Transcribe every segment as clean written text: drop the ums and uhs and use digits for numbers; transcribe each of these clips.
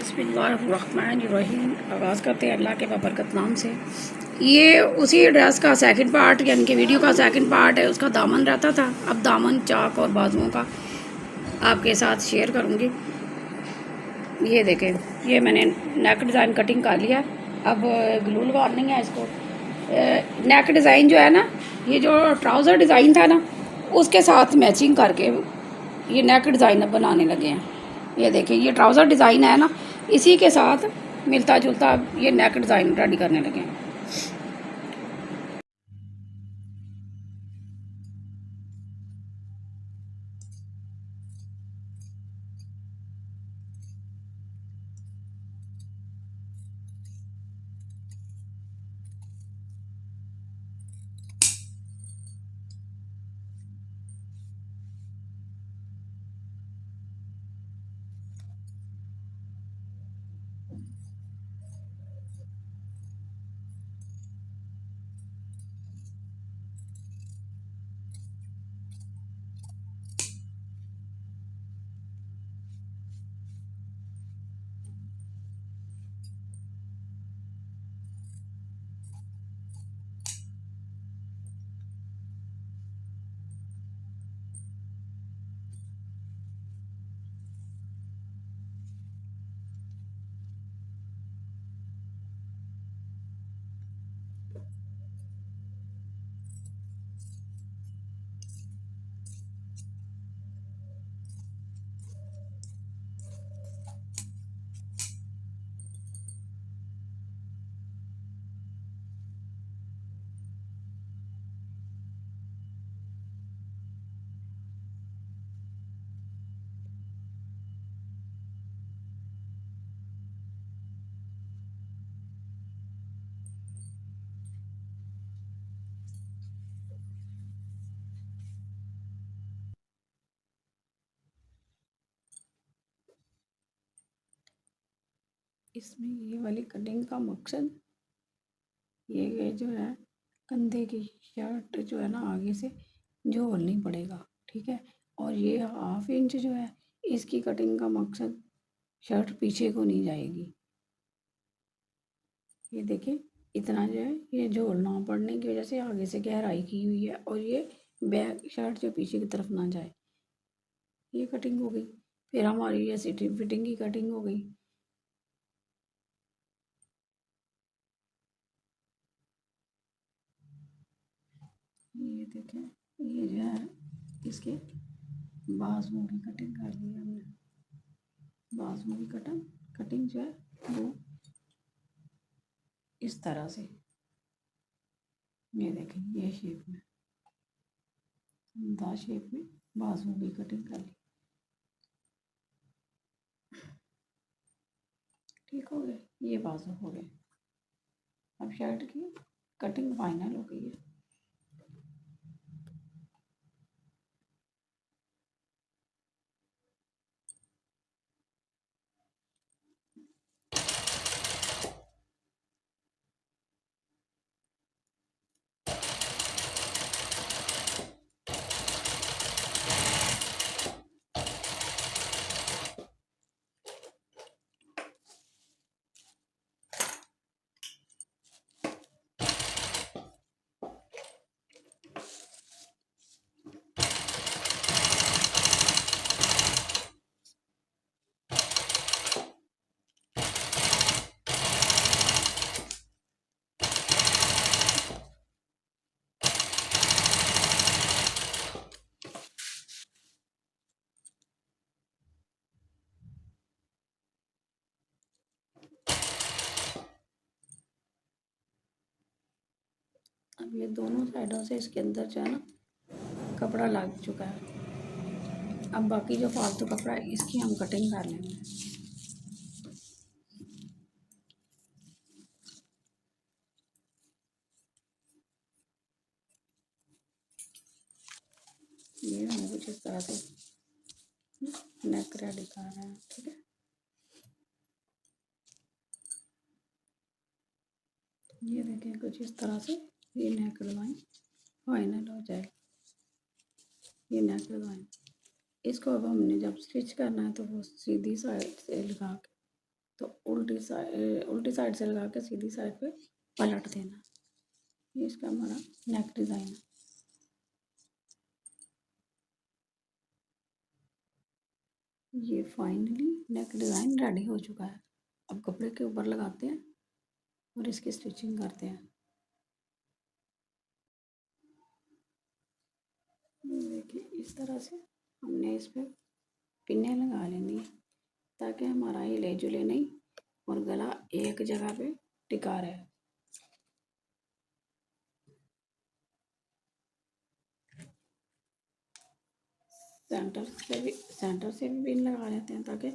बिस्मिल्लाहिर्रहमानिर्रहीम। आगाज़ करते हैं अल्लाह के बबरकत नाम से। ये उसी ड्रेस का सेकंड पार्ट यानी कि वीडियो का सेकंड पार्ट है। उसका दामन रहता था, अब दामन चाक और बाजुओं का आपके साथ शेयर करूँगी। ये देखें, ये मैंने नेक डिज़ाइन कटिंग कर लिया। अब ग्लू लगानी है इसको। नेक डिज़ाइन जो है ना, ये जो ट्राउज़र डिज़ाइन था ना, उसके साथ मैचिंग करके ये नेक डिज़ाइन अब बनाने लगे हैं। ये देखें, ये ट्राउज़र डिज़ाइन है ना, इसी के साथ मिलता जुलता ये नेक डिज़ाइन रेडी करने लगे हैं। इसमें ये वाली कटिंग का मकसद ये जो है, कंधे की शर्ट जो है ना, आगे से झोलनी पड़ेगा, ठीक है। और ये 1/2 इंच जो है, इसकी कटिंग का मकसद शर्ट पीछे को नहीं जाएगी। ये देखिए, इतना जो है ये झोलना पड़ने की वजह से आगे से गहराई की हुई है, और ये बैक शर्ट जो पीछे की तरफ ना जाए। ये कटिंग हो गई। फिर हमारी ये फिटिंग की कटिंग हो गई। ये देखें, ये जो है इसके बाजुओं की कटिंग कर ली हमने। बाजुओं की कटिंग जो है वो इस तरह से, ये देखें, ये शेप में, दा शेप में बाजुओं की कटिंग कर ली। ठीक हो गए, ये बाजू हो गए। अब शर्ट की कटिंग फाइनल हो गई है। अब ये दोनों साइडों से इसके अंदर जो है ना, कपड़ा लग चुका है। अब बाकी जो फालतू कपड़ा है, इसकी हम कटिंग कर लेंगे। ये हम कुछ इस तरह से नेक रेडी कर रहे हैं, ठीक है। ये देखें, कुछ इस तरह से ये नेक डिज़ाइन फाइनल हो जाएगा। ये नेक डिज़ाइन, इसको अब हमने जब स्टिच करना है तो वो सीधी साइड से लगा के तो उल्टी साइड से लगा के सीधी साइड पे पलट देना। ये इसका हमारा नेक डिज़ाइन है। ये फाइनली नेक डिज़ाइन रेडी हो चुका है। अब कपड़े के ऊपर लगाते हैं और इसकी स्टिचिंग करते हैं। देखिए इस तरह से हमने इस पर पिन्ने लगा लेनी है ताकि हमारा हिले जुले नहीं और गला एक जगह पे टिका रहे। सेंटर से भी पिन लगा लेते हैं ताकि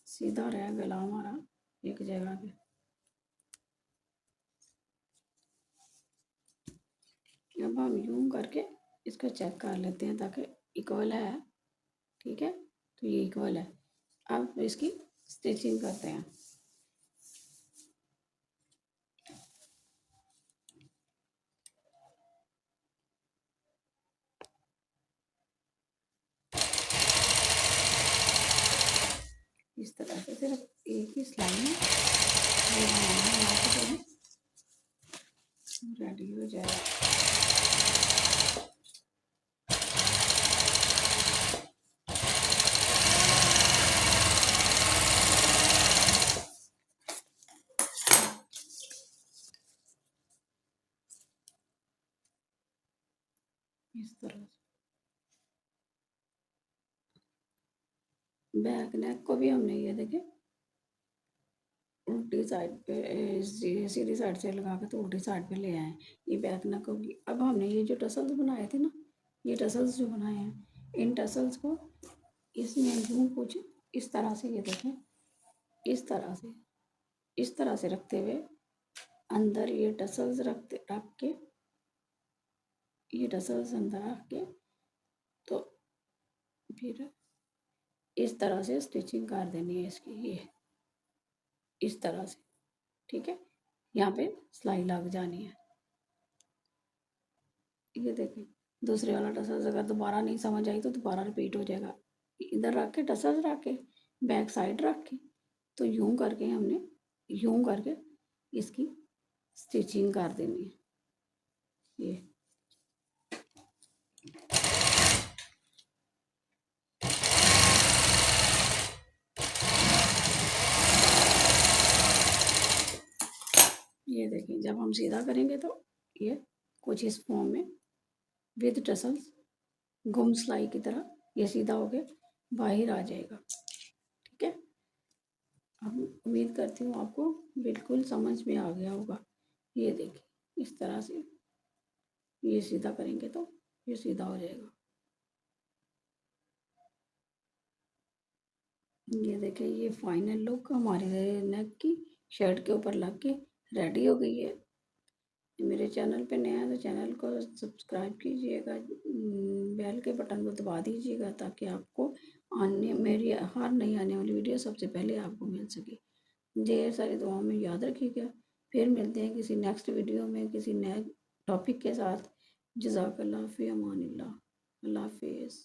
सीधा रहे गला हमारा एक जगह पे। अब हम यूं करके इसको चेक कर लेते हैं ताकि इक्वल है। ठीक है, तो ये इक्वल है। अब इसकी स्टिचिंग करते हैं। इस तरह से सिर्फ एक ही सिलाई में रेडी हो जाएगा। इस तरह से बैक नेक को भी हमने ये देखे उल्टी साइड पे सीधी साइड से लगा के तो उल्टी साइड पे ले आए। ये बैक नेक होगी। अब हमने ये जो टसल्स बनाए थे ना, ये टसल्स जो बनाए हैं, इन टसल्स को इसमें यूं कुछ इस तरह से, ये देखें इस तरह से रखते हुए अंदर ये टसल्स रख के ये टसल्स अंदर रख के तो फिर इस तरह से स्टिचिंग कर देनी है इसकी। ये इस तरह से, ठीक है, यहाँ पे सिलाई लग जानी है। ये देखें दूसरे वाला टसल्स अगर दोबारा नहीं समझ आई तो दोबारा रिपीट हो जाएगा। इधर रख के टसल्स रख के बैक साइड रख के तो यूं करके हमने यूं करके इसकी स्टिचिंग कर देनी है। ये देखिए जब हम सीधा करेंगे तो ये कुछ इस फॉर्म में विद टसल्स गुम सिलाई की तरह ये सीधा होके बाहर आ जाएगा। ठीक है, अब उम्मीद करती हूँ आपको बिल्कुल समझ में आ गया होगा। ये देखिए इस तरह से ये सीधा करेंगे तो ये सीधा हो जाएगा। ये देखिए ये फाइनल लुक हमारे नेक की शर्ट के ऊपर लग के रेडी हो गई है। मेरे चैनल पे नया है तो चैनल को सब्सक्राइब कीजिएगा, बेल के बटन को दबा दीजिएगा ताकि आपको मेरी हर नई आने वाली वीडियो सबसे पहले आपको मिल सके। ढेर सारी दुआओं में याद रखिएगा। फिर मिलते हैं किसी नेक्स्ट वीडियो में किसी नए टॉपिक के साथ। जज़ाकल्लाह फ़ी अमानिल्लाह। अल्लाह हाफ़िज़।